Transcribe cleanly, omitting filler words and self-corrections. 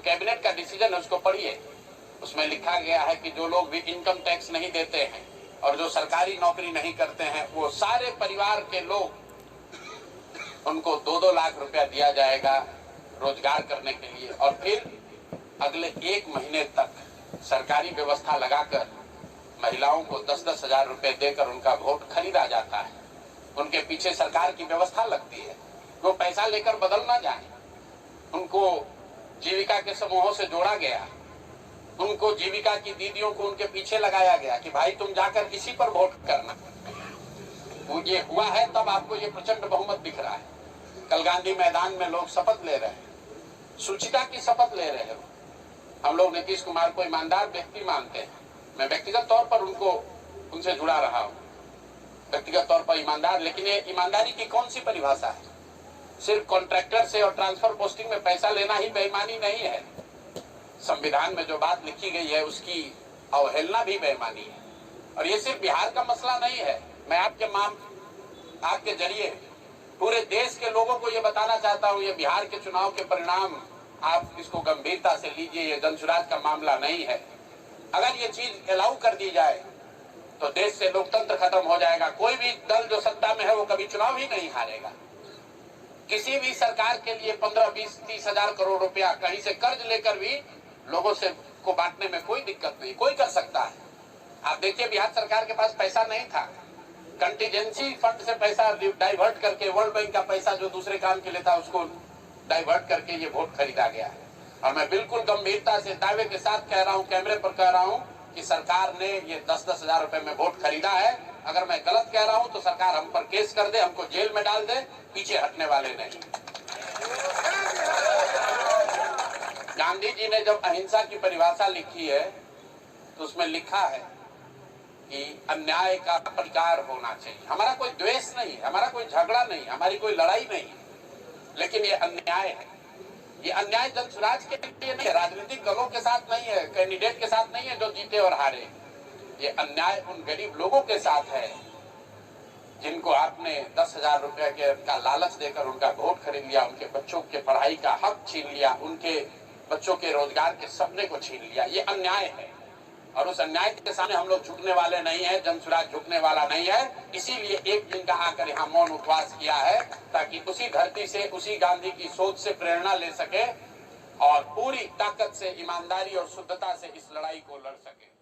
Cabinet का decision है उसको पढ़िए। उसमें लिखा गया है कि जो लोग भी इनकम टैक्स नहीं देते हैं और जो सरकारी नौकरी नहीं करते हैं वो सारे परिवार के लोग, उनको 2-2 लाख रुपया दिया जाएगा रोजगार करने के लिए। और फिर अगले 1 महीने तक सरकारी व्यवस्था लगाकर महिलाओं को 10-10 हजार रुपए देकर उनका वोट खरीदा जाता है। उनके पीछे सरकार की व्यवस्था लगती है, वो पैसा लेकर बदल ना जाए। उनको जीविका के समूहों से जोड़ा गया, उनको जीविका की दीदियों को उनके पीछे लगाया गया कि भाई तुम जाकर इसी पर वोट करना। वो ये हुआ है तब आपको ये प्रचंड बहुमत दिख रहा है। कल गांधी मैदान में लोग शपथ ले रहे हैं, शुचिता की शपथ ले रहे हैं। हम लोग नीतीश कुमार को ईमानदार व्यक्ति मानते हैं। मैं व्यक्तिगत तौर पर उनसे जुड़ा रहा हूं, व्यक्तिगत तौर पर ईमानदार। लेकिन ये ईमानदारी की कौन सी परिभाषा है? सिर्फ कॉन्ट्रैक्टर से और ट्रांसफर पोस्टिंग में पैसा लेना ही बेईमानी नहीं है। संविधान में जो बात लिखी गई है उसकी अवहेलना भी बेईमानी है। और ये सिर्फ बिहार का मसला नहीं है। मैं आपके जरिए पूरे देश के लोगों को ये बताना चाहता हूँ, ये बिहार के चुनाव के परिणाम, आप इसको गंभीरता से लीजिए। ये जनसुराज का मामला नहीं है। अगर ये चीज अलाउ कर दी जाए तो देश से लोकतंत्र खत्म हो जाएगा। कोई भी दल जो सत्ता में है वो कभी चुनाव ही नहीं हारेगा। किसी भी सरकार के लिए 15, 20, 30 हजार करोड़ रुपया कहीं से कर्ज लेकर भी लोगों से को बांटने में कोई दिक्कत नहीं, कोई कर सकता है। आप देखिए बिहार सरकार के पास पैसा नहीं था, कंटीजेंसी फंड से पैसा डाइवर्ट करके, वर्ल्ड बैंक का पैसा जो दूसरे काम के लिए था उसको डाइवर्ट करके ये वोट खरीदा गया है। और मैं बिल्कुल गंभीरता से दावे के साथ कह रहा हूं, कैमरे पर कह रहा हूं कि सरकार ने ये 10-10 हजार रुपए में वोट खरीदा है। अगर मैं गलत कह रहा हूं तो सरकार हम पर केस कर दे, हमको जेल में डाल दे, पीछे हटने वाले नहीं। गांधी जी ने जब अहिंसा की परिभाषा लिखी है तो उसमें लिखा है कि अन्याय का प्रतिकार होना चाहिए। हमारा कोई द्वेष नहीं, हमारा कोई झगड़ा नहीं, हमारी कोई लड़ाई नहीं, लेकिन ये अन्याय है। ये अन्याय जनसुराज के लिए नहीं है, राजनीतिक दलों के साथ नहीं है, कैंडिडेट के साथ नहीं है जो जीते और हारे। ये अन्याय उन गरीब लोगों के साथ है जिनको आपने 10 हजार रुपया का लालच देकर उनका वोट खरीद लिया, उनके बच्चों के पढ़ाई का हक छीन लिया, उनके बच्चों के रोजगार के सपने को छीन लिया। ये अन्याय है और उस अन्याय के सामने हम लोग झुकने वाले नहीं है, जनसुराज झुकने वाला नहीं है। इसीलिए एक दिन का आकर यहाँ मौन उपवास किया है ताकि उसी धरती से, उसी गांधी की सोच से प्रेरणा ले सके और पूरी ताकत से, ईमानदारी और शुद्धता से इस लड़ाई को लड़ सके।